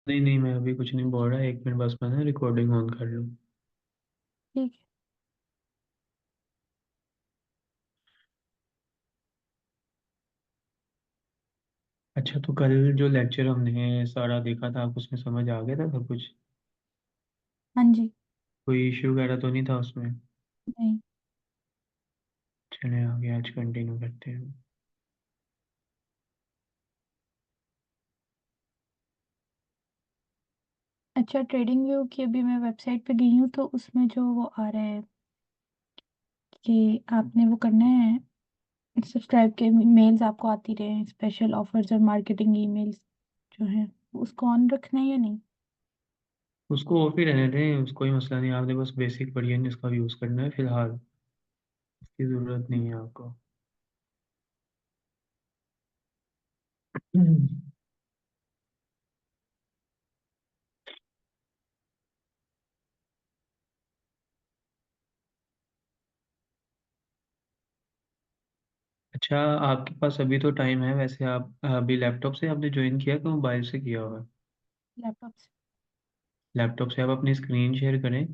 नहीं नहीं, मैं अभी कुछ नहीं बोल रहा, 1 मिनट बस मैं ना रिकॉर्डिंग ऑन कर लूँ। ठीक है। अच्छा, तो कल जो लेक्चर हमने सारा देखा था, आपको उसमें समझ आ गया था सब कुछ? हाँ जी। कोई इश्यू वगैरह तो नहीं था उसमें? नहीं। चले आगे, आज कंटिन्यू करते हैं। अच्छा, ट्रेडिंग व्यू की अभी मैं वेबसाइट पे गई हूँ तो उसमें जो वो आ रहा है कि आपने वो करना है, सब्सक्राइब के मेल्स आपको आती रहे, स्पेशल ऑफर्स और मार्केटिंग ईमेल्स जो है, उसको ऑन रखना है या नहीं? उसको ऑफ ही रहने दें, उसको कोई मसला नहीं, आपने बस बेसिक वर्जन इसका यूज़ करना है फिलहाल। इसकी ज़रूरत नहीं है आपको। हम्म। अच्छा, आपके पास अभी तो टाइम है वैसे, आप अभी लैपटॉप से आपने ज्वाइन किया कि मोबाइल से किया हुआ है? लैपटॉप से। लैपटॉप से आप अपनी स्क्रीन शेयर करें।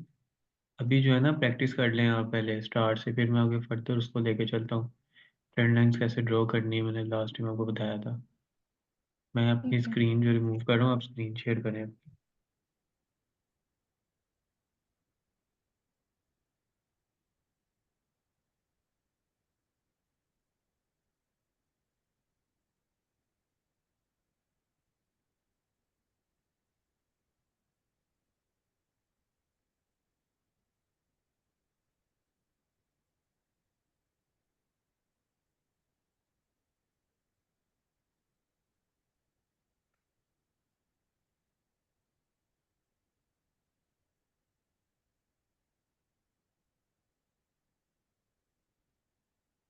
अभी जो है ना, प्रैक्टिस कर लें आप पहले स्टार्ट से, फिर मैं आगे फर्दर उसको लेके चलता हूँ। ट्रेंड लाइन्स कैसे ड्रॉ करनी है, मैंने लास्ट टाइम आपको बताया था। मैं अपनी ठीक है। स्क्रीन जो रिमूव कर रहा हूँ, आप स्क्रीन शेयर करें।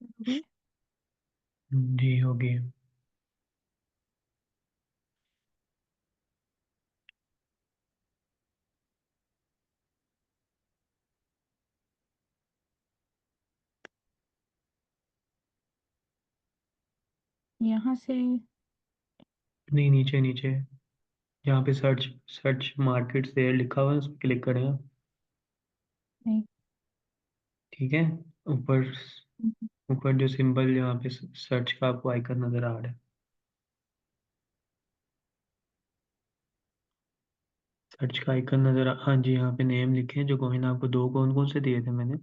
होगी। जी होगी। यहाँ से। नहीं, नीचे नीचे, यहाँ पे सर्च सर्च मार्केट से लिखा हुआ है, उस पर क्लिक करें आप। नहीं। ठीक है। ऊपर, ऊपर जो सिंबल यहाँ पे सर्च का आपको आइकन नज़र आ रहा है, सर्च का आइकन नज़र आ, हाँ जी, यहाँ पे नेम लिखे हैं जो कोइन, आपको दो कौन कौन से दिए थे मैंने?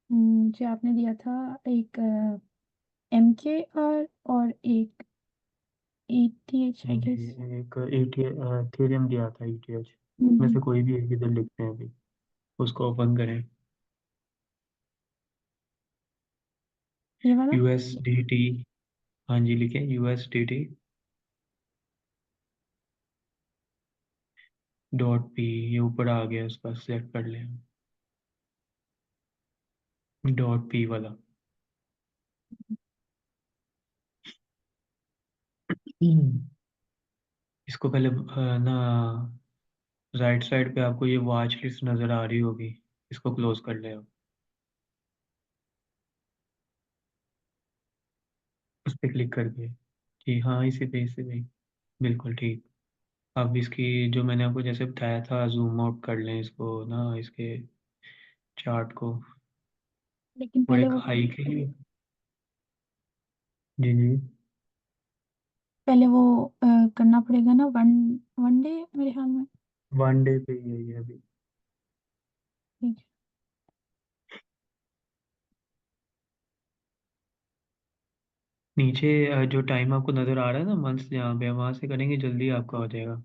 मुझे आपने दिया था एक MKR और एक ETH आई जी, गेस। एक एथेरियम दिया था, ETH में से कोई भी एक इधर लिखते हैं अभी, उसको ओपन करें। ये वाला। USDT, हाँ जी लिखें USDT .P, ये ऊपर आ गया, उसका सिलेक्ट कर लें। .P वाला। हम्म। इसको पहले ना, राइट साइड पे आपको ये वॉच लिस्ट नज़र आ रही होगी, इसको क्लोज कर ले आप, उस पर क्लिक करके। जी हाँ, इसी पे बिल्कुल ठीक। अब इसकी जो मैंने आपको जैसे बताया था, जूम आउट कर लें इसको ना, इसके चार्ट को, लेकिन और पहले एक वो हाई के लिए। जी जी। पहले वो करना पड़ेगा ना, वन वन डे मेरे ख्याल में। वन डे पे ही है ये अभी। ठीक है। नीचे जो टाइम आपको नज़र आ रहा है ना, मंथ्स जहाँ पे, वहाँ से करेंगे जल्दी आपका हो जाएगा।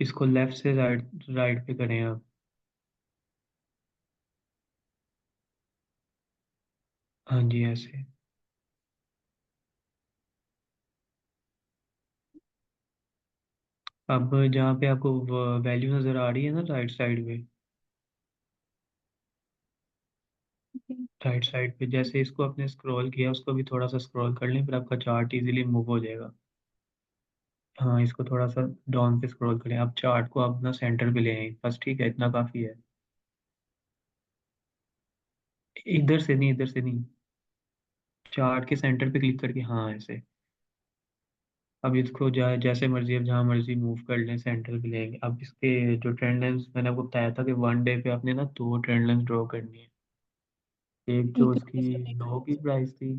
इसको लेफ्ट से राइट, राइट पे करें आप। हाँ जी, ऐसे। अब जहाँ पे आपको वैल्यू नज़र आ रही है ना, राइट साइड पे, ठीक राइट साइड पे जैसे इसको आपने स्क्रॉल किया, उसको भी थोड़ा सा स्क्रॉल कर लें, फिर आपका चार्ट इजीली मूव हो जाएगा। हाँ, इसको थोड़ा सा डाउन पे स्क्रॉल करें, आप चार्ट को अपना सेंटर पे ले आए बस, ठीक है, इतना काफ़ी है। इधर से नहीं, इधर से नहीं, चार्ट के सेंटर पे क्लिक करके, हाँ ऐसे। अब इसको जैसे मर्जी, अब जहाँ मर्जी मूव कर लें, सेंटर भी लेंगे। अब इसके जो ट्रेंड लाइन्स मैंने आपको बताया था कि वन डे पे आपने ना दो ट्रेंड लाइन्स ड्रॉ करनी है। एक जो एक उसकी लोकेशन एक लो की प्राइस थी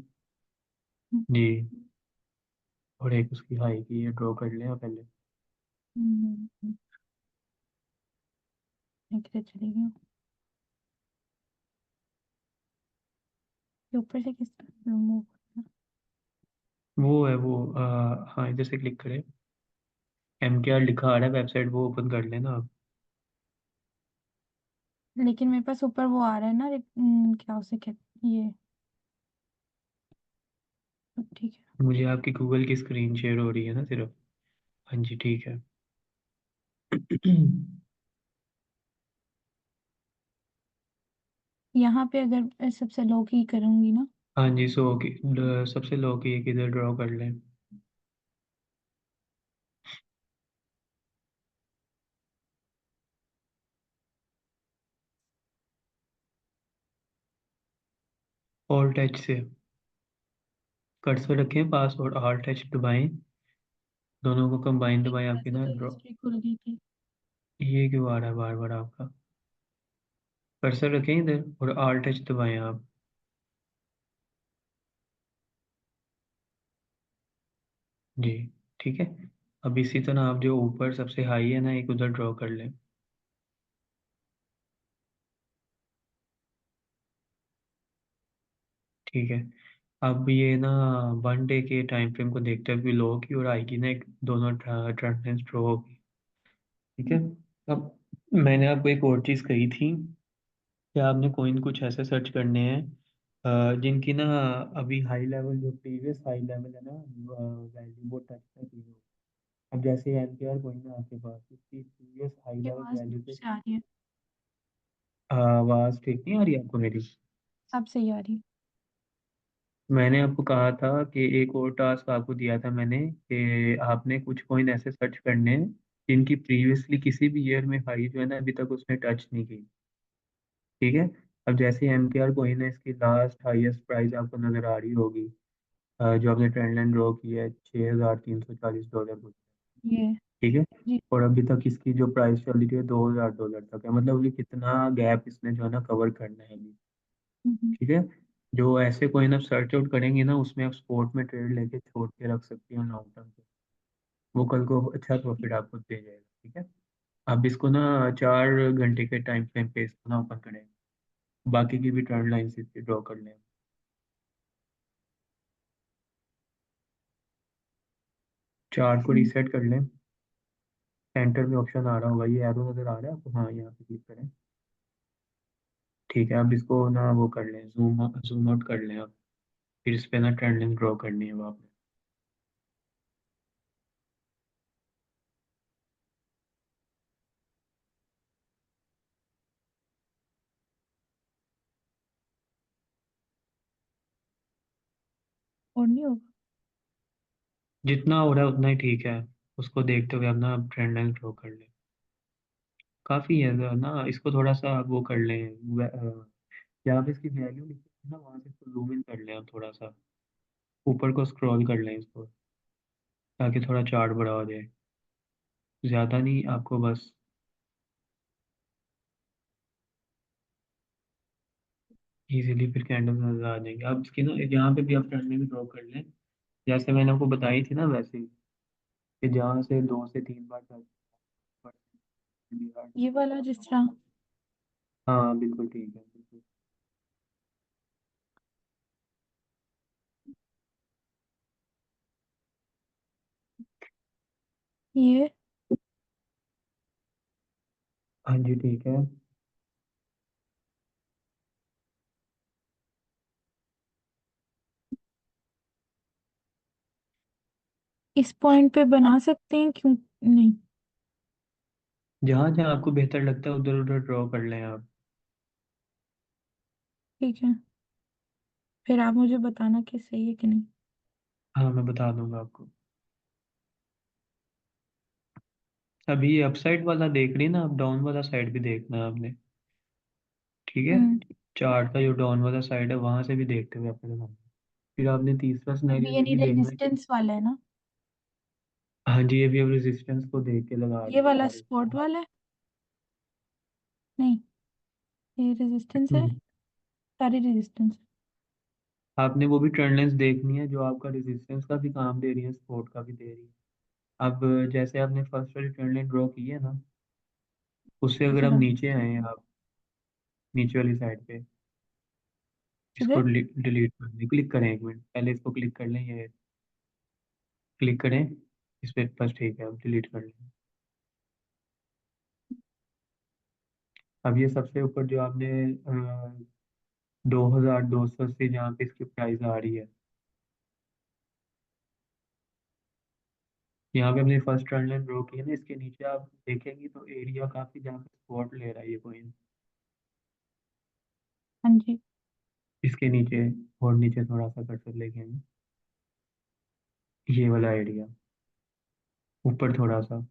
हम्म, जी, और एक उसकी हाई की, ये ड्रॉ कर लें आप पहले। हम्म, एक से चली गई ये ऊपर से किस मूव वो है वो हाँ, इधर से क्लिक करें, MKR लिखा आ रहा है वेबसाइट, वो ओपन कर लेना आप। लेकिन मेरे पास ऊपर वो आ रहा है ना क्या उसे कहते ये ठीक है। मुझे आपकी गूगल की स्क्रीन शेयर हो रही है ना सिर्फ। हाँ जी ठीक है। यहाँ पे अगर सबसे लो की करूंगी ना हाँ जी, सो की सबसे लो की एक इधर ड्रॉ कर लें। ऑल टच से कर्सर रखें पास और ऑल टच दबाएं, दोनों को कंबाइन एक दबाएं, आपकी वैसे ना तो ड्रॉ। हिस्ट्री खुल गई थी। ये क्यों आ रहा है बार बार आपका? कर्सर रखें इधर और ऑल टच दबाएं आप। जी ठीक है। अब इसी तरह आप जो ऊपर सबसे हाई है ना, एक उधर ड्रॉ कर लें। ठीक है। अब ये ना वन डे के टाइम फ्रेम को देखते हुए लो की और आई की ना एक दोनों ट्रांजेक्शन ड्रॉ होगी। ठीक है। अब मैंने आपको एक और चीज़ कही थी कि आपने कोइन कुछ ऐसे सर्च करने हैं जिनकी ना अभी हाई लेवल, जो प्रीवियस हाई लेवल है ना, वैल्यू वो टच कर रही हो। अब जैसे NPR कोइन है आपके पास, उसकी प्रीवियस हाई ये लेवल आवाज वैल्यू दूर पे। से आ रही है। आवाज़ ठीक नहीं आ रही आपको मेरी? अब सही आ रही है। मैंने आपको कहा था कि एक और टास्क आपको दिया था मैंने, कि आपने कुछ कॉइन ऐसे सर्च करने हैं जिनकी प्रीवियसली किसी भी ईयर में हाई जो है ना, अभी तक उसने टच नहीं की। ठीक है। अब जैसे MKR कॉइन है, इसकी लास्ट हाईएस्ट प्राइस आपको नज़र आ रही होगी, जो आपने ट्रेंड लाइन ड्रॉ की है, $6,340 को। ये ठीक है। जी। और अभी तक इसकी जो प्राइस चल रही है $2,000 तक है, मतलब ये कितना गैप इसने जो है ना कवर करना है अभी। हम्म, ठीक है। जो ऐसे कोइन आप सर्च आउट करेंगे ना, उसमें आप स्पॉट में ट्रेड लेके छोड़ के रख सकते हो लॉन्ग टर्म पे। वो कल को अच्छा प्रॉफिट आपको दे जाएगा। ठीक है। आप इसको ना 4 घंटे के टाइम फ्रेम पे इसको ना ओपन करें, बाकी की भी ट्रेंड लाइन्स इसकी ड्रॉ कर लें। चार्ट को हम्म, रीसेट कर लें। सेंटर में ऑप्शन आ रहा होगा, ये एरो नजर आ रहा है आपको? हाँ, यहाँ पे क्लिक करें। ठीक है। अब इसको ना वो कर लें, जूम आउट कर लें आप। फिर इस पे ना ट्रेंड लाइन ड्रॉ करनी है वो आपने। और नहीं होगा। जितना हो रहा है उतना ही ठीक है। उसको देखते हुए अब ना ट्रेंड लाइन ड्रॉ कर लें। काफ़ी है ना, इसको थोड़ा सा वो कर लें। यहाँ पे इसकी वैल्यू लिखी है ना, वहाँ से इसको जूम इन कर लें आप थोड़ा सा, ऊपर को स्क्रॉल कर लें इसको, ताकि थोड़ा चार्ट बड़ा हो जाए। ज़्यादा नहीं आपको, बस इजीली फिर कैंडल्स नजर आ जाएंगे। आप इसकी ना यहाँ पे भी आप ट्रेंड में भी ड्रॉ कर लें, जैसे मैंने आपको बताई थी ना वैसे ही, कि जहाँ से 2 से 3 बार touch कर ये वाला जिस तरह हाँ बिल्कुल ठीक है, बिल्कुल। ये हाँ जी ठीक है। इस पॉइंट पे बना सकते हैं क्यों नहीं। जहाँ जहाँ आपको बेहतर लगता है उधर उधर ड्रॉ कर लें आप। ठीक है फिर आप मुझे बताना कि सही है कि नहीं। हाँ, मैं बता दूंगा आपको। अभी ये अपसाइड वाला देख रही ना, अब डाउन वाला साइड भी देखना है आपने। ठीक है। हम्म चार्ट का जो डाउन वाला साइड है, वहां से भी देखते हुए अपने दिमाग में। फिर आपने तीसरा अभी सिनेरियो ये ये नहीं भी देखना है कि रेजिस्टेंस वाला है ना। जी, ये भी अब रेजिस्टेंस को देख के लगा ये रहे हैं वाला सारे। स्पोर्ट वाला है? नहीं, ये रेजिस्टेंस है, हम्म। सारी रेजिस्टेंस। आपने वो भी ट्रेंड लाइंस देखनी है जो आपका रेजिस्टेंस का भी काम दे रही है, सपोर्ट का भी दे रही है। अब जैसे आपने फर्स्ट वाली ट्रेंड लाइन ड्रॉ की है ना, उससे अगर अच्छा, हम नीचे आए हैं, आप नीचे वाली साइड पे, इसको सीधे। डिलीट कर दें, क्लिक करें, एक मिनट पहले इसको क्लिक कर लें, ये क्लिक करें इस पर बस, ठीक है, अब डिलीट कर लें। अब ये सबसे ऊपर जो आपने 2280 जहाँ पे इसकी प्राइस आ रही है, यहाँ पे हमने फर्स्ट ट्रेंड लाइन ड्रॉ की है ना, इसके नीचे आप देखेंगे तो एरिया काफी जहाँ पे सपोर्ट ले रहा है ये कोइन, हाँ जी। इसके नीचे और नीचे थोड़ा सा कर्सर लेके आएंगे, ये वाला एरिया ऊपर थोड़ा सा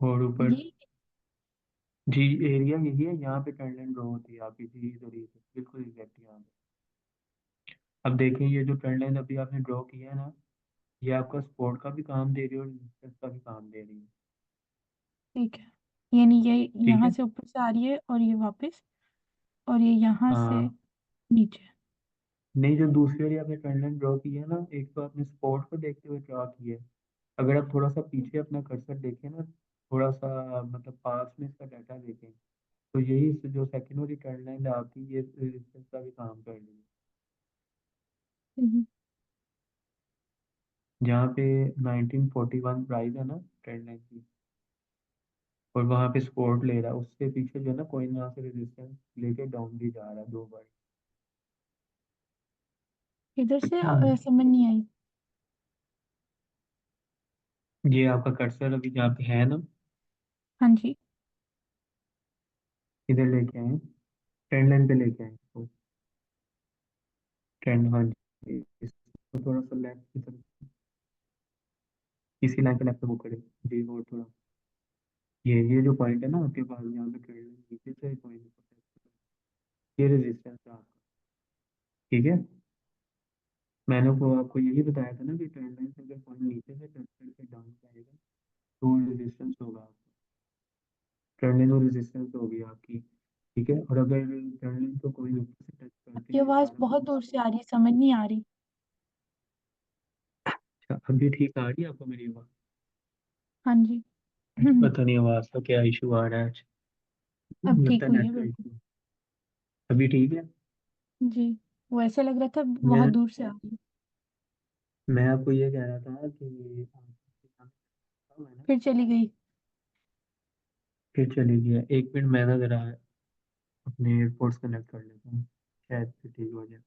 और ऊपर। ये जी, एरिया यही है, यहाँ पे ट्रेंड लाइन ड्रॉ होती है आपकी, जी इधर ही से, बिल्कुल एग्जैक्ट यहाँ पे। अब देखें, ये जो ट्रेंड लाइन अभी आपने ड्रॉ किया है ना, ये आपका सपोर्ट का भी काम दे रही है और रेजिस्टेंस का भी काम दे रही है। ठीक है, ये नहीं, ये ठीक यहाँ है। से ऊपर से आ रही है और ये वापस, और ये यहाँ से हाँ, नीचे। नहीं, जो दूसरी वाली आपने ट्रेंड लाइन ड्रॉ की है ना, एक तो आपने सपोर्ट को देखते हुए ड्रॉ की है, अगर आप थोड़ा सा पीछे अपना कर्सर देखें ना, थोड़ा सा मतलब पास में इसका डाटा देखें, तो यही जो सेकंड वाली ट्रेंड लाइन है आपकी, ये रेजिस्टेंस का भी काम कर रही है। हम्म, जहाँ पे 1941 प्राइस है ना ट्रेंड लाइन की, और वहाँ पे सपोर्ट ले रहा है, उससे पीछे जो है ना कोई यहाँ से रेजिस्टेंस लेके डाउन भी जा रहा है 2 बार। इधर से समझ नहीं आई। ये आपका कर्सर अभी जहाँ पे है ना, हाँ जी। इधर लेके आए, ट्रेंड लाइन पे लेके आए इसको, ट्रेंड, हाँ जी, इसको थोड़ा सा लेफ्ट की तरफ, इसी लाइन पे लेफ्ट मूव करें जी, और थोड़ा ये जो पॉइंट है ना आपके पास, यहाँ पे ट्रेंड लाइन नीचे से पॉइंट, ये रेजिस्टेंस है आपका। ठीक है, मैंने को आपको यही बताया था ना कि ट्रेंड लाइन से अगर पॉइंट नीचे से टच करके डाउन जाएगा तो रेजिस्टेंस होगा आपका, ट्रेंड लाइन और रेजिस्टेंस होगी आपकी। ठीक है, और अगर ट्रेंड लाइन को कोई ऊपर से टच आपकी करके आवाज दोबारा बहुत वापस, दूर से आ रही है, समझ नहीं आ रही। अच्छा अभी ठीक आ रही है आपको मेरी आवाज़? हाँ जी। पता नहीं आवाज़ का क्या इशू आ रहा है आज, अब लगता ठीक है हुई है नेट का बिल्कुल। इशू। अभी ठीक है। जी, वो ऐसे लग रहा था बहुत मैं दूर से आ रही है। मैं आपको ये कह रहा था कि है ना, फिर चली गई। फिर चली गया, एक मिनट मैं ना जरा अपने एयरपोर्ट्स कनेक्ट कर लेता हूँ, शायद फिर ठीक हो जाए।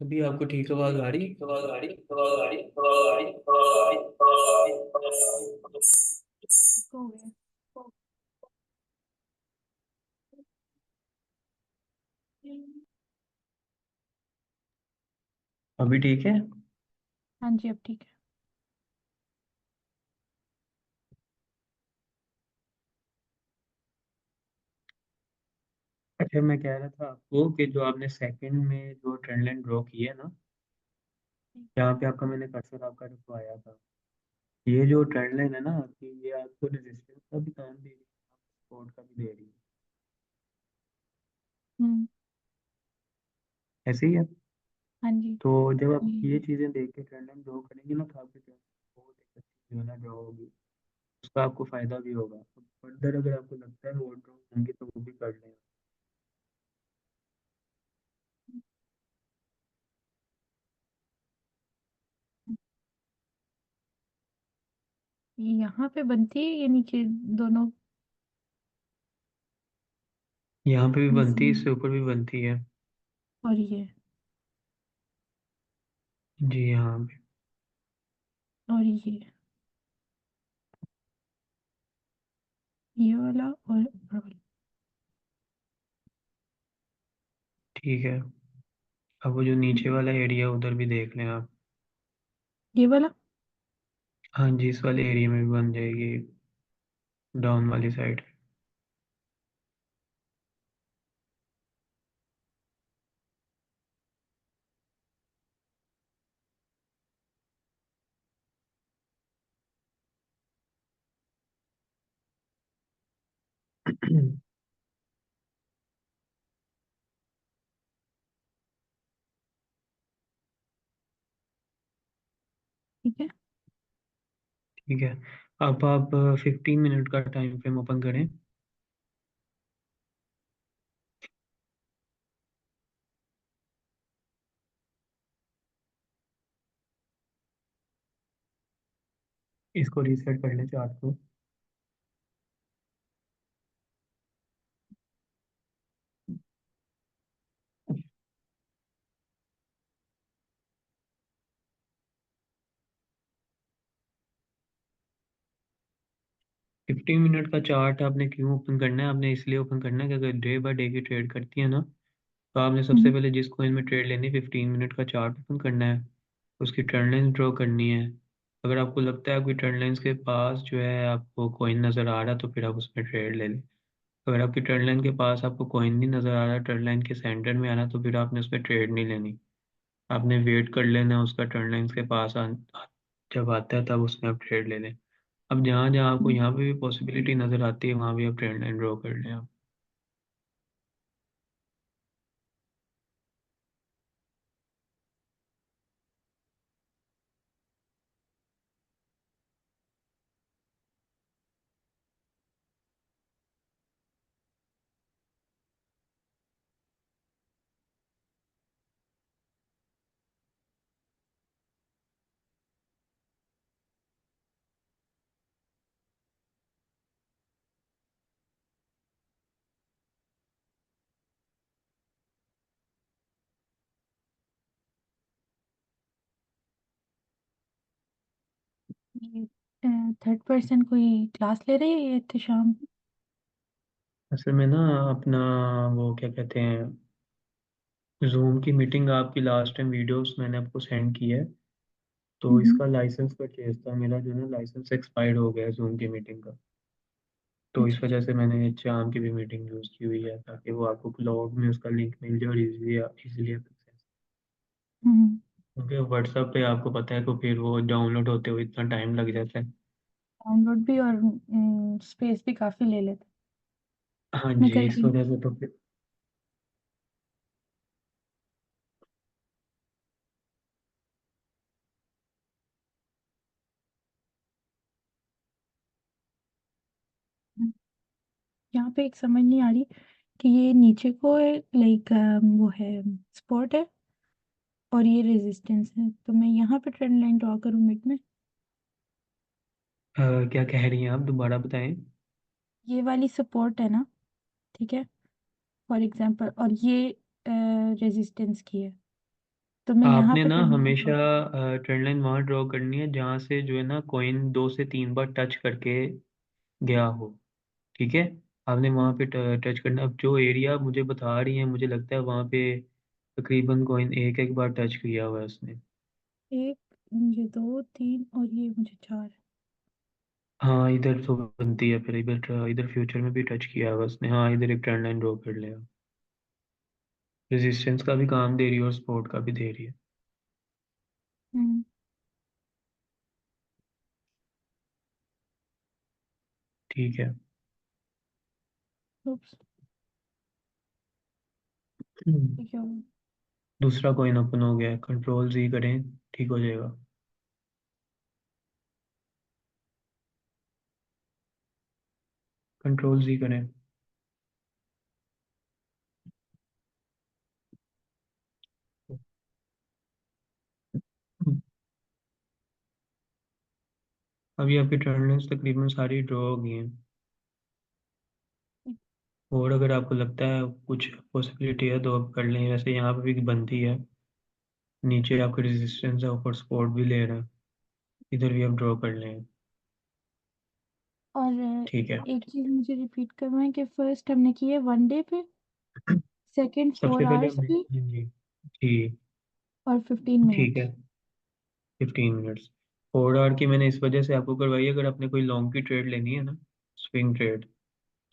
अभी आपको ठीक आवाज आ रही? हो गया। अभी ठीक है? हाँ जी, अब ठीक है। अच्छा, मैं कह रहा था आपको कि जो आपने सेकंड में जो ट्रेंड लाइन ड्रॉ की है ना, यहाँ पे आपका मैंने कर्सर आपका रखवाया था। ये जो ट्रेंड लाइन है ना कि ये आपको रेजिस्टेंस का भी काम दे रही है, सपोर्ट का भी दे रही है। हम्म। ऐसे ही है। हाँ जी। तो जब आप ये हम्म। चीज़ें देख के ट्रेंड लाइन ड्रॉ करेंगे ना, तो आपकी ट्रेंड बहुत एक अच्छी जो है ना ड्रॉ होगी। उसका आपको फायदा भी होगा। फर्दर अगर आपको लगता है वो ड्रॉ होंगे तो वो भी कर लें। ये यहाँ पे बनती है ये नीचे दोनों? यहाँ पे भी बनती है, हम्म। इससे ऊपर भी बनती है। और ये, जी यहाँ पे। और ये वाला और ऊपर वाला। ठीक है। अब वो जो नीचे वाला एरिया उधर भी देख लें आप। ये वाला। हाँ जी, इस वाले एरिया में भी बन जाएगी, डाउन वाली साइड। ठीक है। ठीक है। अब आप 15 मिनट का टाइम फ्रेम ओपन करें। इसको रीसेट कर लें चार्ट को। 15 मिनट का चार्ट आपने क्यों ओपन करना है? आपने इसलिए ओपन करना है कि अगर डे बाय डे की ट्रेड करती है ना, तो आपने सबसे हम्म। पहले जिस कॉइन में ट्रेड लेनी है 15 मिनट का चार्ट ओपन करना है, उसकी ट्रेंड लाइन ड्रॉ करनी है। अगर आपको लगता है आपकी ट्रेंड लाइंस के पास जो है आपको कॉइन नज़र आ रहा है, तो फिर आप उसमें ट्रेड ले लें। अगर आपकी ट्रेंड लाइन के पास आपको कॉइन नहीं नज़र आ रहा, ट्रेंड लाइन के सेंटर में आ रहा, तो फिर आपने उस पर ट्रेड नहीं लेनी। आपने वेट कर लेना है उसका ट्रेंड लाइंस के पास जब आता है तब उसमें आप ट्रेड ले लें। अब जहाँ जहाँ आपको हम्म। यहाँ पे भी पॉसिबिलिटी नज़र आती है, वहाँ भी आप ट्रेंड लाइन ड्रॉ कर लें आप। ये थर्ड पर्सन कोई क्लास ले रही है ये इतने शाम? असल में ना अपना वो क्या कहते हैं, जूम की मीटिंग आपकी लास्ट टाइम वीडियोस मैंने आपको सेंड की है। तो हम्म। इसका लाइसेंस परचेज था मेरा, जो है लाइसेंस एक्सपायर्ड हो गया है जूम की मीटिंग का। तो इस अच्छा वजह अच्छा। से मैंने चाम की भी मीटिंग यूज़ की हुई है, ताकि वो आपको क्लाउड में उसका लिंक मिल जाए और इजीली इजीली एक्सेस। हम्म। क्योंकि व्हाट्सएप पे आपको पता है कि फिर वो डाउनलोड होते हुए इतना टाइम लग जाता है। डाउनलोड भी और स्पेस भी काफी ले लेते। हाँ मैं जी, इस करती हूँ। वजह से तो फिर। हम्म। यहाँ पे एक समझ नहीं आ रही कि ये नीचे को लाइक वो है, सपोर्ट है, और ये रेजिस्टेंस है, तो मैं यहाँ पे ट्रेंड लाइन ड्रॉ करूँ मिड में? क्या कह रही हैं आप, दोबारा बताएं। ये वाली सपोर्ट है ना, ठीक है, फॉर एग्जांपल, और ये रेजिस्टेंस की है। तो मैं यहाँ आपने पे ना करना हमेशा है। ट्रेंड लाइन वहां ड्रॉ करनी है जहाँ से जो है ना कॉइन 2 से 3 बार टच करके गया हो। ठीक है। आपने वहां पे टच करना। अब जो एरिया मुझे बता रही है, मुझे लगता है वहां पे तकरीबन कॉइन एक एक बार टच किया हुआ है उसने। एक, मुझे दो तीन और ये मुझे चार। हाँ, इधर तो बनती है फिर। इधर इधर फ्यूचर में भी टच किया हुआ उसने। हाँ, इधर एक ट्रेंड लाइन ड्रॉ कर लिया। रेजिस्टेंस का भी काम दे रही है और सपोर्ट का भी दे रही है। हम्म। ठीक है। oops, ये क्या हुआ? दूसरा कॉइन ओपन हो गया है, कंट्रोल Z करें, ठीक हो जाएगा। कंट्रोल Z करें। अभी आपकी ट्रेंड लाइन्स तकरीबन सारी ड्रॉ हो गई हैं। और अगर आपको लगता है कुछ पॉसिबिलिटी है तो आप कर लें। वैसे यहाँ पे भी बनती है। नीचे आपकी रेजिस्टेंस है, ऊपर सपोर्ट भी ले रहा है। इधर भी आप ड्रॉ कर लें। और ठीक है। एक चीज मुझे रिपीट करना है कि फर्स्ट हमने की है 1 डे पे, सेकंड फोर सबसे पहले आवर्स हमने, पे, हाँ जी, ठीक। और 15 मिनट। ठीक है। 15 मिनट्स। 4 आवर की मैंने इस वजह से आपको करवाई है, अगर आपने कोई लॉन्ग की ट्रेड लेनी है ना, स्विंग ट्रेड,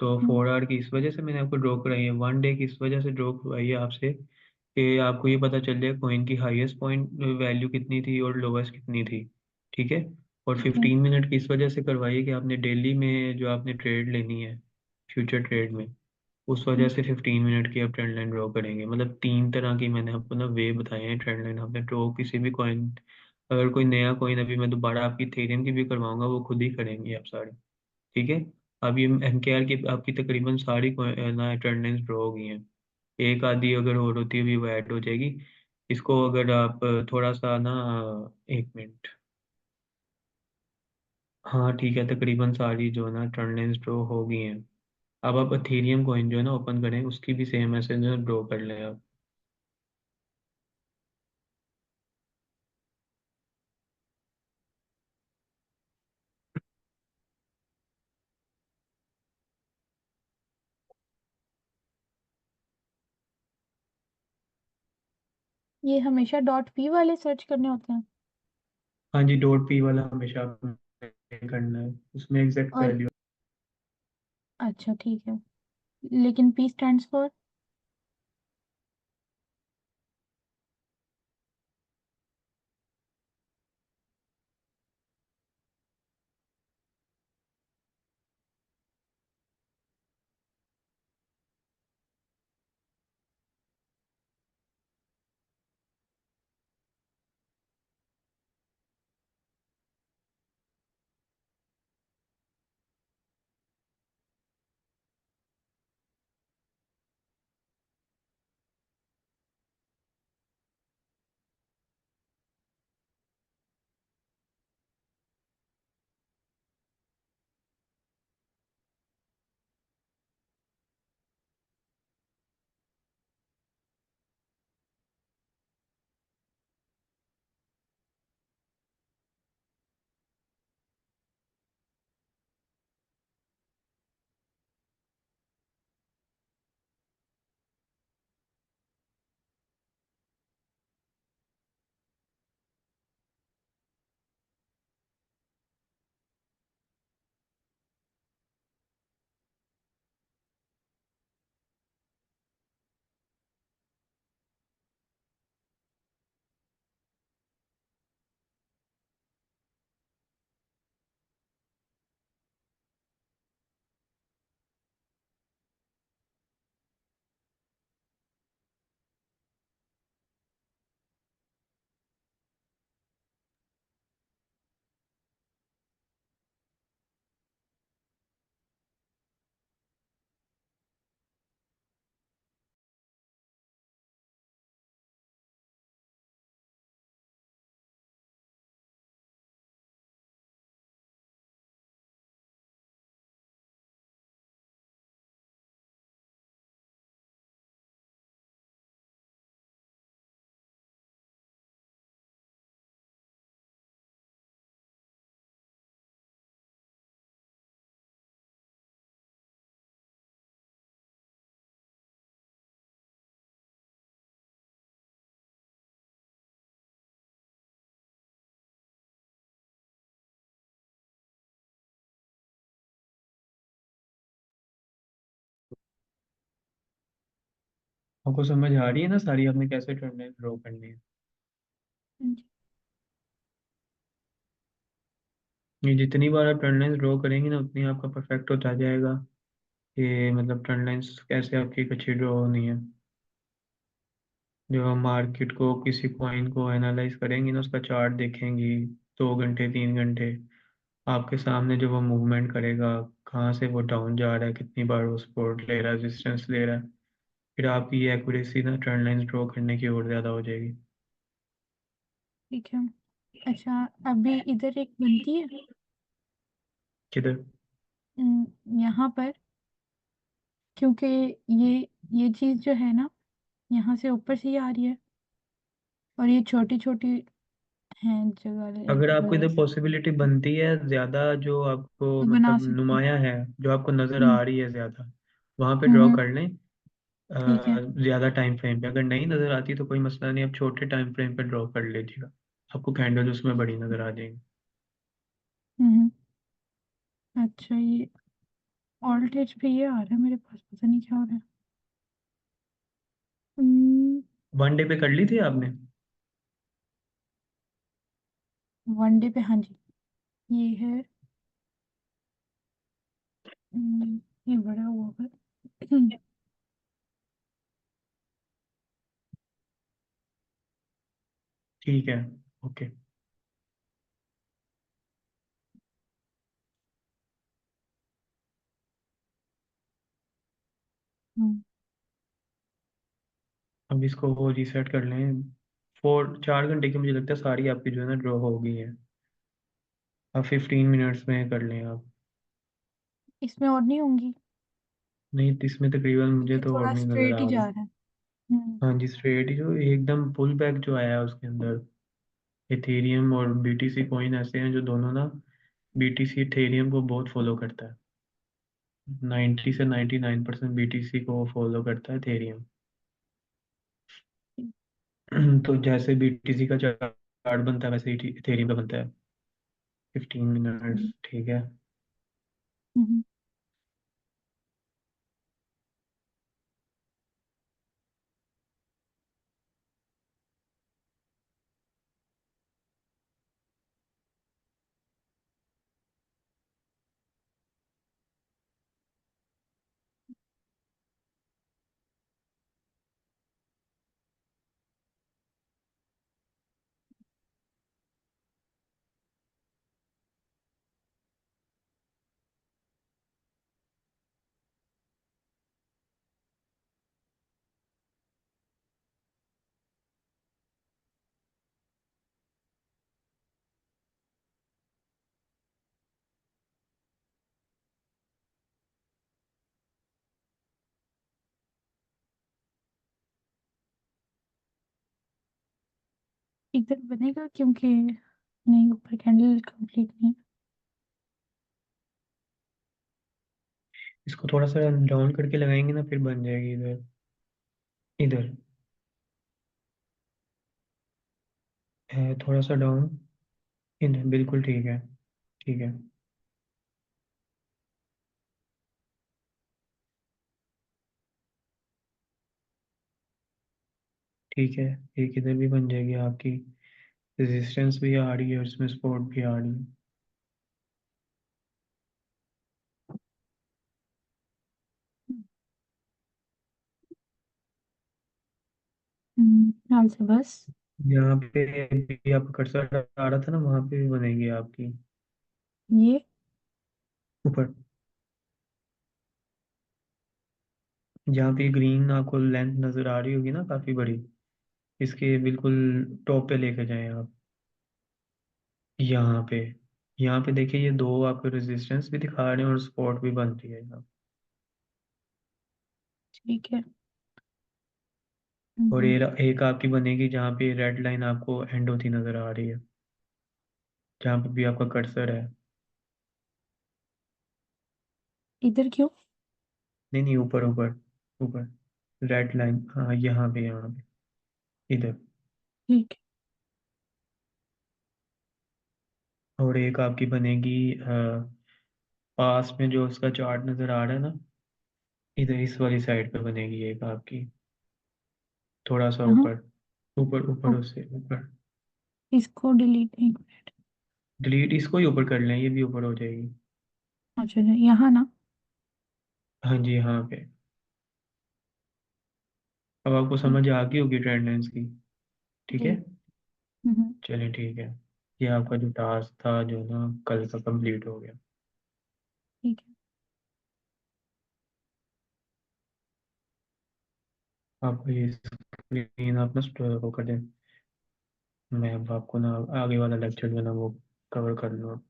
तो 4 आवर की इस वजह से मैंने आपको ड्रॉ कराई है। 1 डे की इस वजह से ड्रॉ करवाई है आपसे कि आपको ये पता चल जाए कॉइन की हाईएस्ट पॉइंट वैल्यू कितनी थी और लोवेस्ट कितनी थी। ठीक है। और ठीक है। 15 मिनट की इस वजह से करवाई है कि आपने डेली में जो आपने ट्रेड लेनी है, फ्यूचर ट्रेड में, उस वजह हम्म, से 15 मिनट की आप ट्रेंड लाइन ड्रॉ करेंगे। मतलब 3 तरह की मैंने आपको ना वे बताए हैं ट्रेंड लाइन। आपने ड्रॉ किसी भी कॉइन, अगर कोई नया कॉइन अभी मैं दोबारा आपकी थेरियम की भी करवाऊंगा, वो खुद ही करेंगे आप सारे। ठीक है। अब ये MKR की आपकी तकरीबन सारी ना ट्रेंड लाइन्स ड्रॉ हो गई हैं। एक आधी अगर और होती है भी वो ऐड हो जाएगी। इसको अगर आप थोड़ा सा ना, 1 मिनट। हाँ ठीक है, तकरीबन सारी जो है ना ट्रेंड लाइन्स ड्रॉ हो गई हैं। अब आप अथेरियम कॉइन जो है ना ओपन करें, उसकी भी सेम ऐसे जो ड्रॉ कर लें आप। ये हमेशा .p वाले सर्च करने होते हैं? हाँ जी, .p वाला हमेशा आपने करना है, उसमें एग्जैक्ट और वैल्यू। अच्छा ठीक है, लेकिन p स्टैंड्स फॉर? आपको समझ आ रही है ना सारी, आपने कैसे ट्रेंड लाइन ड्रॉ करनी है? हाँ जी। ये जितनी बार आप ट्रेंड लाइन ड्रॉ करेंगी ना, उतनी आपका परफेक्ट होता जाएगा कि मतलब ट्रेंड लाइंस कैसे आपकी एक अच्छी ड्रॉ होनी है। जब हम मार्केट को, किसी कॉइन को एनालाइज करेंगी ना, उसका चार्ट देखेंगी 2 घंटे 3 घंटे, आपके सामने जो वो मूवमेंट करेगा, कहाँ से वो डाउन जा रहा है, कितनी बार वो सपोर्ट ले रहा है, रेजिस्टेंस ले रहा है, फिर आपकी ये एक्यूरेसी ना ट्रेंड लाइंस ड्रॉ करने की और ज़्यादा हो जाएगी। ठीक है। अच्छा, अभी इधर एक बनती है। किधर? यहाँ पर, क्योंकि ये ये चीज जो है ना, यहाँ से ऊपर से ही आ रही है, और ये छोटी छोटी हैं अगर आपको जगह। इधर पॉसिबिलिटी बनती है ज़्यादा, जो आपको तो बना मतलब सकते हैं। नुमाया है, जो आपको नज़र हम्म। आ रही है ज़्यादा, वहाँ पे ड्रॉ हम्म। कर लें। ठीक है। ज़्यादा टाइम फ्रेम पे अगर नहीं नज़र आती तो कोई मसला नहीं, आप छोटे टाइम फ्रेम पे ड्रॉ कर लीजिएगा, आपको कैंडल उसमें बड़ी नज़र आ जाएगी। हम्म। अच्छा, ये ऑल्ट एज पे ये आ रहा है मेरे पास, पता नहीं क्या हो रहा है। हम्म, 1 डे पे कर ली थी आपने? वन डे पे, हाँ जी। ये है। ये बड़ा हुआ होगा। ठीक है, ओके। हम्म। अब इसको वो रीसेट कर लें। 4 घंटे की मुझे लगता है सारी आपकी जो है ना ड्रॉ हो गई है। अब 15 मिनट्स में कर लें आप। इसमें और नहीं होंगी? नहीं, इसमें तकरीबन मुझे ये तो और थोड़ा नहीं नज़र स्ट्रेट ही आ जा रही। रहा है। हम्म। हाँ जी, स्ट्रेट जो एकदम पुल बैक जो आया है उसके अंदर, इथेरियम और बीटीसी कॉइन ऐसे हैं जो दोनों ना, बीटीसी इथेरियम को बहुत फॉलो करता है। 90 से 99% बीटीसी को फॉलो करता है इथेरियम। तो जैसे बीटीसी का चार्ट बनता है वैसे ही इथेरियम का बनता है। 15 मिनट्स, हम्म। ठीक है। हम्म। इधर बनेगा क्योंकि नहीं, ऊपर कैंडल कंप्लीट नहीं। इसको थोड़ा सा डाउन करके लगाएंगे ना, फिर बन जाएगी इधर। इधर है थोड़ा सा डाउन। इधर बिल्कुल ठीक है। ठीक है। ठीक है, एक इधर भी बन जाएगी आपकी। रेजिस्टेंस भी आ रही है और इसमें सपोर्ट भी आ रही है। हाल से बस। यहाँ पे भी आपका कर्सर आ रहा था ना, वहाँ पे भी बनेगी आपकी। ये ऊपर जहाँ पे ग्रीन आपको लेंथ नजर आ रही होगी ना काफी बड़ी, इसके बिल्कुल टॉप पे लेके जाएं आप। यहाँ पे, यहाँ पे देखिए, ये दो आपको रेजिस्टेंस भी दिखा रहे हैं और सपोर्ट भी बन रही है यहाँ। ठीक है। और ये एक आपकी बनेगी जहाँ पे रेड लाइन आपको एंड होती नजर आ रही है, जहाँ पे भी आपका कर्सर है। इधर क्यों? नहीं नहीं, ऊपर ऊपर ऊपर, रेड लाइन, हाँ यहाँ पे, यहाँ पे, इधर। ठीक है। और एक आपकी बनेगी पास में जो उसका चार्ट नजर आ रहा है ना, इधर इस वाली साइड पे बनेगी एक आपकी। थोड़ा सा हाँ, ऊपर, ऊपर ऊपर, ओ, उससे ऊपर। इसको डिलीट, एक मिनट। डिलीट इसको ही ऊपर कर लें, ये भी ऊपर हो जाएगी। अच्छा अच्छा, यहाँ ना। हाँ जी, यहाँ पे। अब आपको ठीक। समझ आ गई होगी ट्रेंड लाइन्स की। ठीक जी। है। हम्म। चलिए ठीक है। ये आपका जो टास्क था जो ना कल का कंप्लीट हो गया। ठीक है। आपको ये स्क्रीन आप ना वो कर दें। मैं अब आपको ना आगे वाला लेक्चर जो है ना वो कवर कर लूँगा।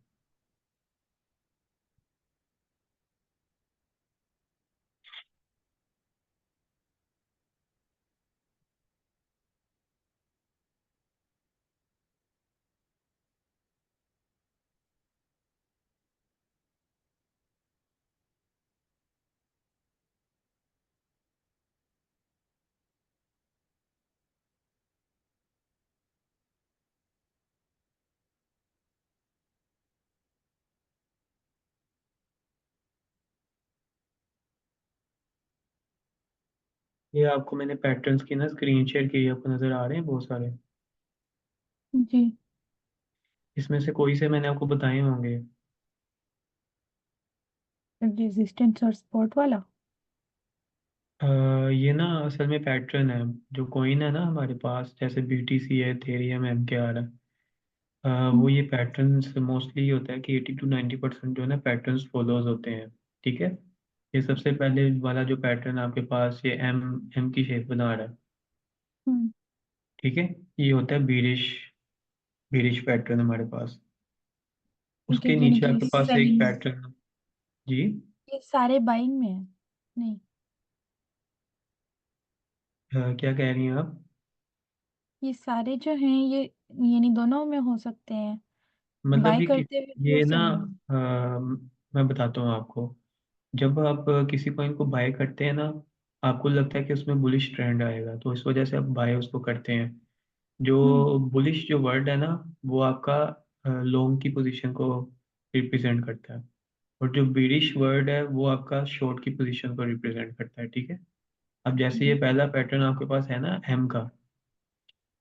ये आपको मैंने पैटर्न्स की ना स्क्रीन शेयर की है, आपको नज़र आ रहे हैं बहुत सारे। जी। इसमें से कोई से मैंने आपको बताए होंगे। रेजिस्टेंस और सपोर्ट वाला। अ, ये ना असल में पैटर्न है। जो कॉइन है ना हमारे पास, जैसे BTC है, थेरियम, MKR है। वो हम्म। ये पैटर्न्स मोस्टली होता है कि 80 to 90% जो है ना पैटर्न्स फॉलोज होते हैं। ठीक है। ये सबसे पहले वाला जो पैटर्न आपके पास, ये एम एम की शेप बना रहा है। हम्म। ठीक है। ये होता है बीरिश, बीरिश पैटर्न हमारे पास। ठीक है, उसके यानी नीचे कि आपके पास एक सेलिंग। पैटर्न। जी। ये सारे बाइंग में है? नहीं, क्या कह रही हैं आप? ये सारे जो हैं ये यानी दोनों में हो सकते हैं, मतलब बाय करते हुए भी और ये ना सेलिंग में। मैं बताता हूँ आपको। जब आप किसी कॉइन को बाय करते हैं ना, आपको लगता है कि उसमें बुलिश ट्रेंड आएगा, तो इस वजह से आप बाय उसको करते हैं। हम्म। जो बुलिश जो वर्ड है ना, वो आपका लॉन्ग की पोजीशन को रिप्रेजेंट करता है। और जो बिरिश वर्ड है वो आपका शॉर्ट की पोजीशन को रिप्रेजेंट करता है। ठीक है। अब जैसे ये जी। पहला पैटर्न आपके पास है ना एम का,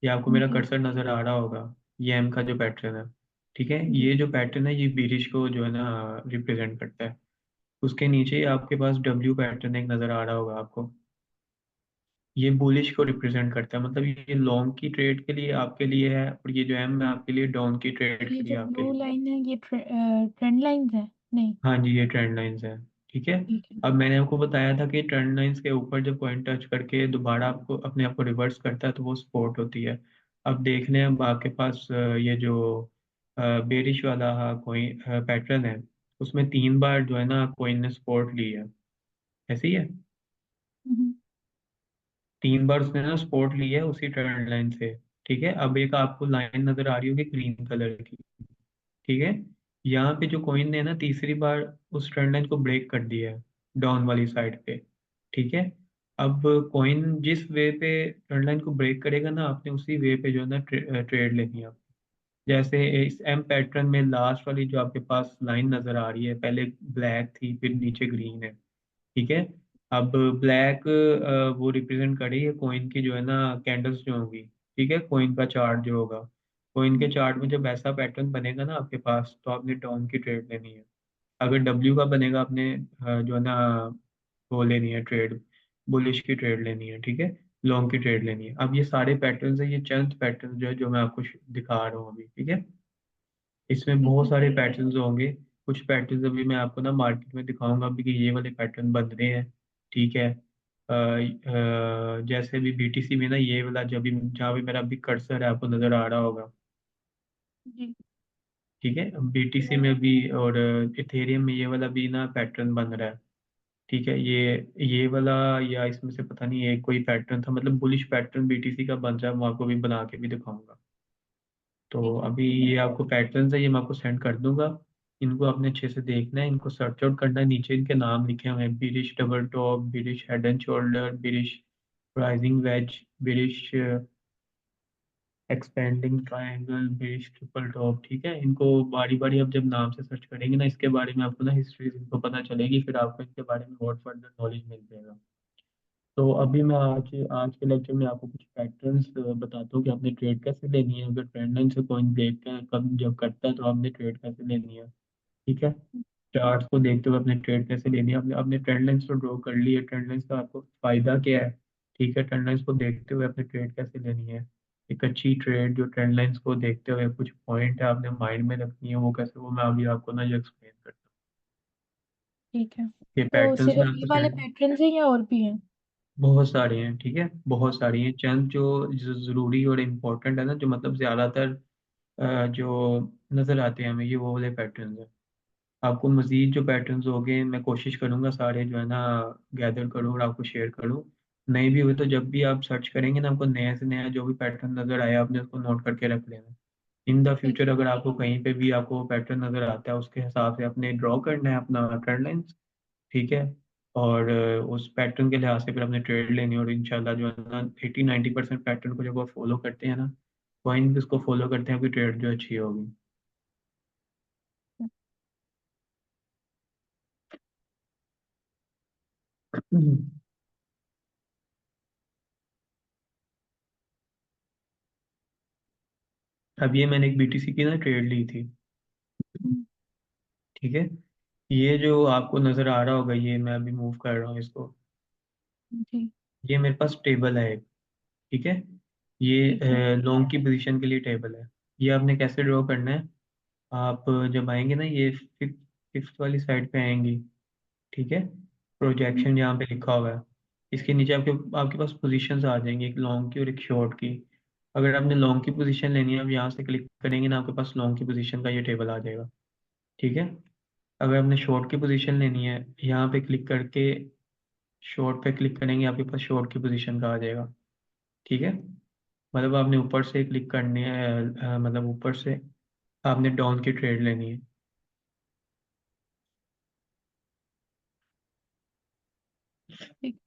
ये आपको मेरा जी। कर्सर नजर आ रहा होगा। ये एम का जो पैटर्न है, ठीक है, जी। ये जो पैटर्न है ये बिरिश को जो है ना रिप्रेजेंट करता है। उसके नीचे आपके पास डब्ल्यू पैटर्न एक नजर आ रहा होगा आपको। ये बुलिश को रिप्रेजेंट करता है, मतलब ये लॉन्ग की ट्रेड के लिए आपके लिए है, और ये जो एम है आपके लिए डाउन की तो ट्रेड ये के लिए जो आपके ब्लू लिए। लाइन है ये ट्रेंड लाइंस है? नहीं। हाँ जी, ये ट्रेंड लाइंस है। ठीक है। ठीक है। अब मैंने आपको बताया था कि ट्रेंड लाइंस के ऊपर जब पॉइंट टच करके दोबारा आपको अपने आप को रिवर्स करता है तो वो सपोर्ट होती है। अब देख लें, अब आपके पास ये जो बेरिश वाला कोई पैटर्न है, उसमें 3 बार जो है ना कोइन ने सपोर्ट ली है। ऐसे ही है। हम्म। 3 बार उसने ना सपोर्ट ली है उसी ट्रेंड लाइन से। ठीक है। अब एक आपको लाइन नजर आ रही होगी ग्रीन कलर की। ठीक है। यहाँ पे जो कॉइन ने ना तीसरी बार उस ट्रेंड लाइन को ब्रेक कर दिया है, डाउन वाली साइड पे। ठीक है। अब कॉइन जिस वे पे ट्रेंड लाइन को ब्रेक करेगा ना, आपने उसी वे पे जो है ना ट्रेड लेनी है। जैसे इस एम पैटर्न में लास्ट वाली जो आपके पास लाइन नजर आ रही है, पहले ब्लैक थी फिर नीचे ग्रीन है। ठीक है। अब ब्लैक वो रिप्रेजेंट कर रही है कॉइन की जो है ना कैंडल्स जो होंगी। ठीक है। कॉइन का चार्ट जो होगा, कॉइन के चार्ट में जब ऐसा पैटर्न बनेगा ना आपके पास, तो आपने डाउन की ट्रेड लेनी है। अगर डब्ल्यू का बनेगा, आपने जो है ना वो लेनी है ट्रेड, बुलिश की ट्रेड लेनी है। ठीक है। लॉन्ग की ट्रेड लेनी है। अब ये सारे पैटर्न है, ये चंद पैटर्न जो है जो मैं आपको दिखा रहा हूँ अभी। ठीक है। इसमें ठीक बहुत है। सारे पैटर्न्स होंगे। कुछ पैटर्न्स अभी मैं आपको ना मार्केट में दिखाऊंगा अभी कि ये वाले पैटर्न बन रहे हैं। ठीक है। जैसे भी BTC में ना ये वाला, जब भी जहाँ भी मेरा अभी कर्सर है आपको नजर आ रहा होगा। जी। ठीक है। BTC में भी और इथेरियम में ये वाला भी ना पैटर्न बन रहा है। ठीक है। ये वाला, या इसमें से पता नहीं, ये कोई पैटर्न था, मतलब बुलिश पैटर्न BTC का बन रहा है, मैं आपको भी बना के भी दिखाऊंगा। तो ठीक है। अभी ये आपको पैटर्न्स है, ये मैं आपको सेंड कर दूंगा। इनको आपने अच्छे से देखना है, इनको सर्च आउट करना है। नीचे इनके नाम लिखे हुए हैं, bearish double top, bearish head and shoulder, bearish rising veg, bearish expanding triangle, bearish triple top. ठीक है। इनको बारी बारी आप जब नाम से सर्च करेंगे ना, इसके बारे में आपको ना हिस्ट्री इनको पता चलेगी, फिर आपको इनके बारे में और फर्दर नॉलेज मिल जाएगा। तो अभी मैं आज आज के लेक्चर में आपको कुछ पैटर्न्स बताता हूँ कि आपने ट्रेड कैसे लेनी है। अगर ट्रेंड लाइन से कॉइन देखते हैं कब जब करता है तो आपने ट्रेड कैसे लेनी है। ठीक है। चार्ट्स को देखते हुए अपने ट्रेड कैसे लेनी है। आपने अपने ट्रेंड लाइंस तो ड्रॉ कर ली है, ट्रेंड लाइंस का आपको फायदा क्या है। ठीक है, ट्रेंड लाइंस को देखते हुए अपनी ट्रेड कैसे लेनी है। एक अच्छी ट्रेड जो ट्रेंड लाइंस को देखते हुए कुछ पॉइंट है आपने माइंड में रखनी है, वो कैसे, वो मैं अभी आपको ना जो एक्सप्लेन करता ठीक है। हूँ। ये तो पैटर्न्स में सिर्फ ये आपको वाले पैटर्न्स हैं या और भी हैं? बहुत सारे हैं। ठीक है, बहुत सारी हैं। चंद जो ज़रूरी और इम्पोर्टेंट है ना, जो मतलब ज़्यादातर जो नज़र आते हैं हमें, ये वो वाले पैटर्न्स हैं। आपको मज़ीद जो पैटर्न्स होंगे मैं कोशिश करूँगा सारे जो है ना गैदर करूँ और आपको शेयर करूँ। नहीं भी हुए तो जब भी आप सर्च करेंगे ना, आपको नया से नया जो भी पैटर्न नज़र आया आपने उसको नोट करके रख लेना। इन द ठीक फ्यूचर अगर आपको कहीं पे भी आपको पैटर्न नज़र आता है, उसके हिसाब से अपने ड्रॉ करना है अपना ट्रेंड लाइंस। ठीक है। और उस पैटर्न के लिहाज से फिर अपने ट्रेड लेनी है, और इंशाल्लाह जो है ना 80-90% पैटर्न को जब आप फॉलो करते हैं ना, कॉइन भी उसको फॉलो करते हैं, आपकी ट्रेड जो अच्छी होगी। अब ये मैंने एक बीटीसी की ना ट्रेड ली थी। है। ठीक है। ये जो आपको नज़र आ रहा होगा, ये मैं अभी मूव कर रहा हूँ इसको। जी। ये मेरे पास टेबल है एक। ठीक है। ठीक है। ये लॉन्ग की पोजीशन के लिए टेबल है। ये आपने कैसे ड्रॉ करना है। आप जब आएंगे ना, ये फिफ्थ फिफ्थ वाली साइड पे आएंगी। ठीक है। हम्म, प्रोजेक्शन यहाँ पे लिखा हुआ है। इसके नीचे आपके आपके पास पोजीशंस आ जाएंगी, एक लॉन्ग की और एक शॉर्ट की। अगर आपने लॉन्ग की पोजीशन लेनी है, आप यहाँ से क्लिक करेंगे ना, आपके पास लॉन्ग की पोजीशन का ये टेबल आ जाएगा। ठीक है। अगर आपने शॉर्ट की पोजीशन लेनी है, यहाँ पे क्लिक करके शॉर्ट पे क्लिक करेंगे, आपके पास शॉर्ट की पोजीशन का आ जाएगा। ठीक है। मतलब आपने ऊपर से क्लिक करनी है, मतलब ऊपर से आपने डाउन की ट्रेड लेनी है। ठीक।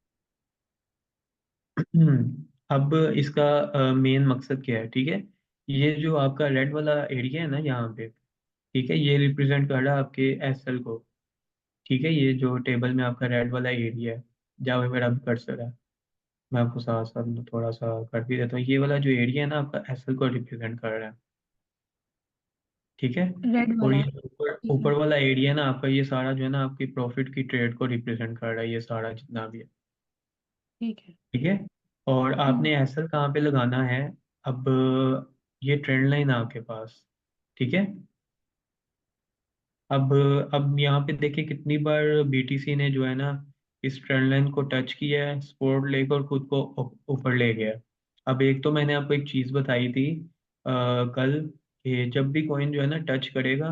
अब इसका मेन मकसद क्या है। ठीक है। ये जो आपका रेड वाला एरिया है ना यहाँ पे, ठीक है, ये रिप्रेजेंट कर रहा है आपके एसएल को। ठीक है। ये जो टेबल में आपका रेड वाला एरिया है, जहाँ पे मेरा कर्सर है, मैं आपको साथ साथ थोड़ा सा कर भी देता हूँ। ये वाला जो एरिया है ना आपका एसएल को रिप्रेजेंट कर रहा है। ठीक है। रेड और वाला। ये ऊपर ठीक है। ऊपर वाला एरिया ना आपका, ये सारा जो है ना आपकी प्रॉफिट की ट्रेड को रिप्रेजेंट कर रहा है, ये सारा जितना भी है। ठीक है। ठीक है। और हम्म। आपने एसएल कहाँ पे लगाना है। अब ये ट्रेंड लाइन है आपके पास। ठीक है। अब अब यहाँ पे देखिए कितनी बार बीटीसी ने जो है ना इस ट्रेंड लाइन को टच किया है, सपोर्ट लेकर खुद को ऊपर ले गया है। अब एक तो मैंने आपको एक चीज़ बताई थी कल, कि जब भी कॉइन जो है ना टच करेगा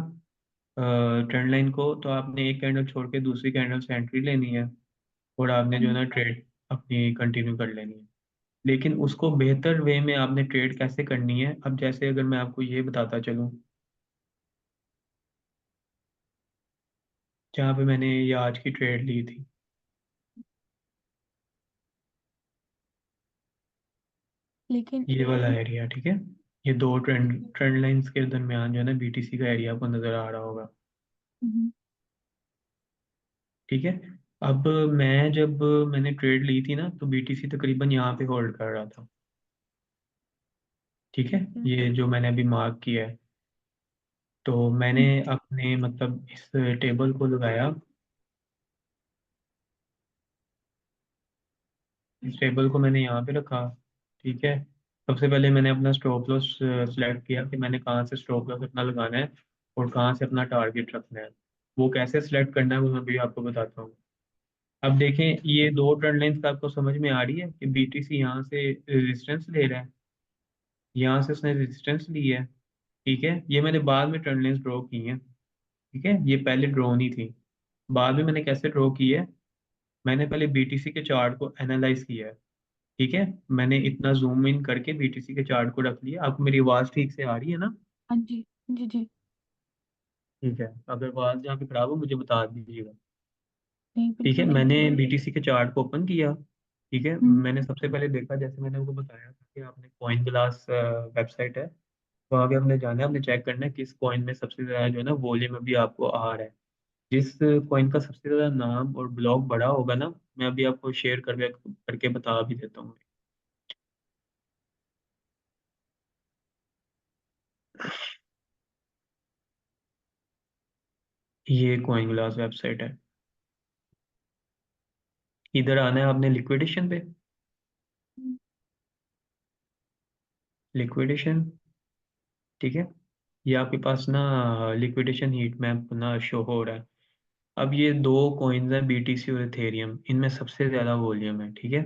ट्रेंड लाइन को, तो आपने एक कैंडल छोड़ के दूसरी कैंडल से एंट्री लेनी है, और आपने जो है हम्म, ना ट्रेड अपनी कंटिन्यू कर लेनी है। लेकिन उसको बेहतर वे में आपने ट्रेड कैसे करनी है, अब जैसे अगर मैं आपको ये बताता चलूँ, जहाँ पे मैंने ये आज की ट्रेड ली थी, लेकिन ये वाला एरिया। ठीक है। ये दो ट्रेंड ट्रेंड लाइंस के दरमियान जो है ना बीटीसी का एरिया आपको नज़र आ रहा होगा। हम्म, ठीक है। अब मैं जब मैंने ट्रेड ली थी ना, तो बीटीसी तकरीबन यहाँ पे होल्ड कर रहा था। ठीक है। ठीक है। ये जो मैंने अभी मार्क किया है, तो मैंने हम्म, अपने मतलब इस टेबल को लगाया, इस टेबल को मैंने यहाँ पे रखा। ठीक है। सबसे पहले मैंने अपना स्टॉप लॉस सिलेक्ट किया कि मैंने कहाँ से स्टॉप लॉस अपना लगाना है और कहाँ से अपना टारगेट रखना है। वो कैसे सिलेक्ट करना है वो मैं भी आपको बताता हूँ। अब देखें, ये दो ट्रेंड लाइंस का आपको समझ में आ रही है कि बीटीसी यहाँ से रेजिस्टेंस ले रहा है, यहाँ से उसने रेजिस्टेंस ली है। ठीक है। ये मैंने बाद में ट्रेंड लाइंस ड्रॉ की हैं। ठीक है। ये पहले ड्रॉ नहीं थी। बाद में मैंने कैसे ड्रॉ की है, मैंने पहले बीटीसी के चार्ट को एनालाइज किया है। ठीक है। मैंने इतना जूम इन करके बीटीसी के चार्ट को रख लिया। आपको मेरी आवाज़ ठीक से आ रही है ना। हाँ जी। जी जी। ठीक है। अगर आवाज़ जहाँ पे खराब हो मुझे बता दीजिएगा। नहीं, ठीक है। बिल्कुल ठीक मैंने है। बीटीसी के चार्ट को ओपन किया। ठीक है। हम्म। मैंने सबसे पहले देखा, जैसे मैंने आपको बताया था कि आपने कॉइन ग्लास वेबसाइट है, वहाँ पे आपने जाना है, आपने चेक करना है किस कॉइन में सबसे ज़्यादा जो है ना वॉल्यूम अभी आपको आ रहा है। जिस कॉइन का सबसे ज़्यादा नाम और ब्लॉक बड़ा होगा ना, मैं अभी आपको शेयर करके बता भी देता हूँ। ये कॉइन ग्लास वेबसाइट है। इधर आना है आपने लिक्विडेशन पे। लिक्विडेशन, ठीक है। ये आपके पास ना लिक्विडेशन हीट मैप ना शो हो रहा है। अब ये दो कॉइन्स हैं, बीटीसी और इथेरियम, इनमें सबसे ज़्यादा वॉल्यूम है, ठीक है।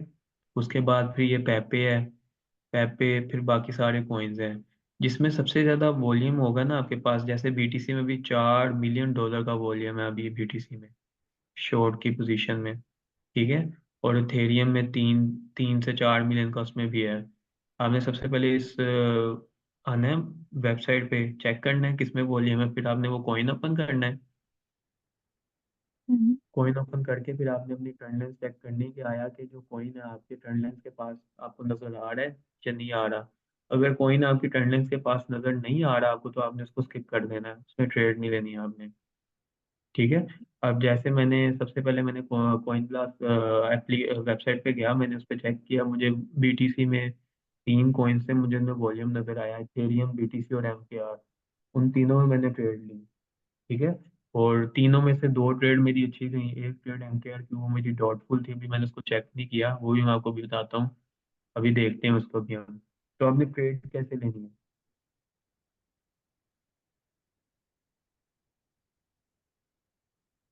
उसके बाद फिर ये पेपे है। पेपे, फिर बाकी सारे कॉइन्स हैं। जिसमें सबसे ज़्यादा वॉल्यूम होगा ना आपके पास, जैसे बीटीसी में भी $4 मिलियन का वॉल्यूम है अभी बीटीसी में, शॉर्ट की पोजीशन में, ठीक है। और इथेरियम में 3 से 4 मिलियन का उसमें भी है। आपने सबसे पहले इस आना है वेबसाइट पे, चेक करना है किसमें वॉल्यूम है, फिर आपने वो कॉइन ओपन करना है। हम्म। कॉइन ओपन करके फिर आपने अपनी ट्रेंड लाइन चेक करनी है कि आया कि जो कॉइन है आपके ट्रेंड लाइन के पास आपको नजर आ रहा है या नहीं आ रहा। अगर कॉइन आपकी ट्रेंड लाइन के पास नजर नहीं आ रहा आपको, तो आपने उसको स्किप कर देना है, उसमें ट्रेड नहीं लेनी है आपने, ठीक है। अब जैसे मैंने सबसे पहले मैंने कॉइन क्लास एप्ली वेबसाइट पे गया, मैंने उस पर चेक किया, मुझे बीटीसी में 3 कॉइन से मुझे वॉल्यूम नजर आया, इथेरियम, बीटीसी और एमकेआर। उन तीनों में मैंने ट्रेड ली, ठीक है। और तीनों में से 2 ट्रेड मेरी अच्छी गई, एक ट्रेड एमकेआर की वो मेरी डॉटफुल थी, अभी मैंने उसको चेक नहीं किया, वो भी मैं आपको भी बताता हूँ। अभी देखते हैं उसको भी हम। तो आपने ट्रेड कैसे लेनी है?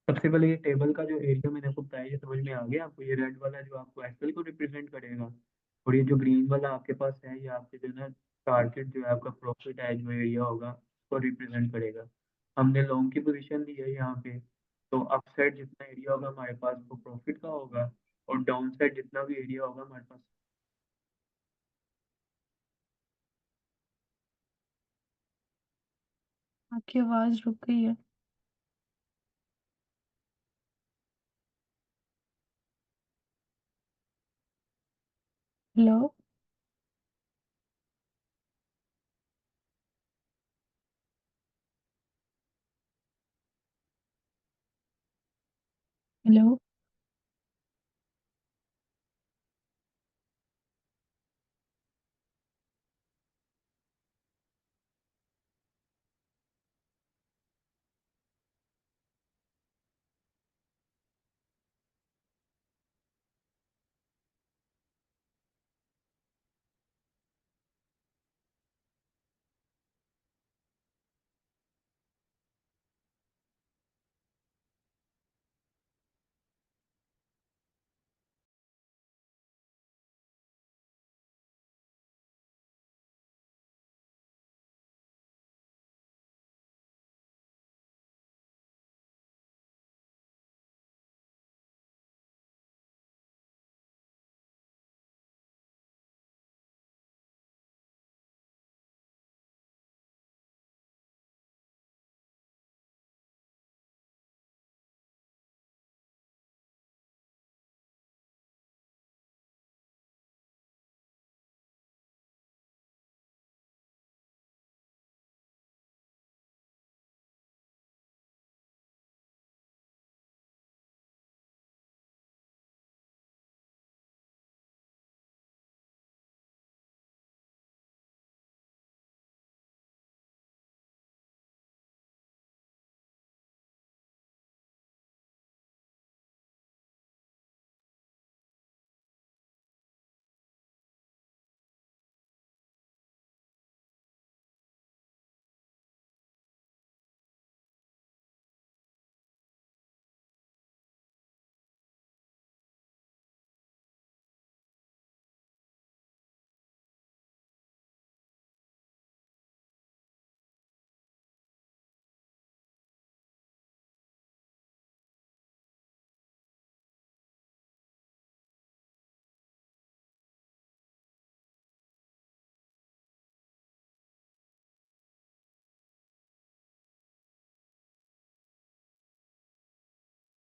सबसे पहले ये टेबल का जो एरिया मैंने आपको बताया, ये समझ में आ गया आपको? ये रेड वाला जो आपको एक्सेल को रिप्रेजेंट करेगा, और ये जो ग्रीन वाला आपके पास है, ये आपके जो है ना टारगेट जो है आपका प्रॉफिट है जो एरिया होगा उसको रिप्रेजेंट करेगा। हमने लॉन्ग की पोजीशन ली है यहाँ पे, तो अप साइड जितना एरिया होगा हमारे पास वो प्रॉफिट का होगा, और डाउन साइड जितना भी एरिया होगा हमारे पास। आपकी आवाज रुक गई है। हेलो। हेलो।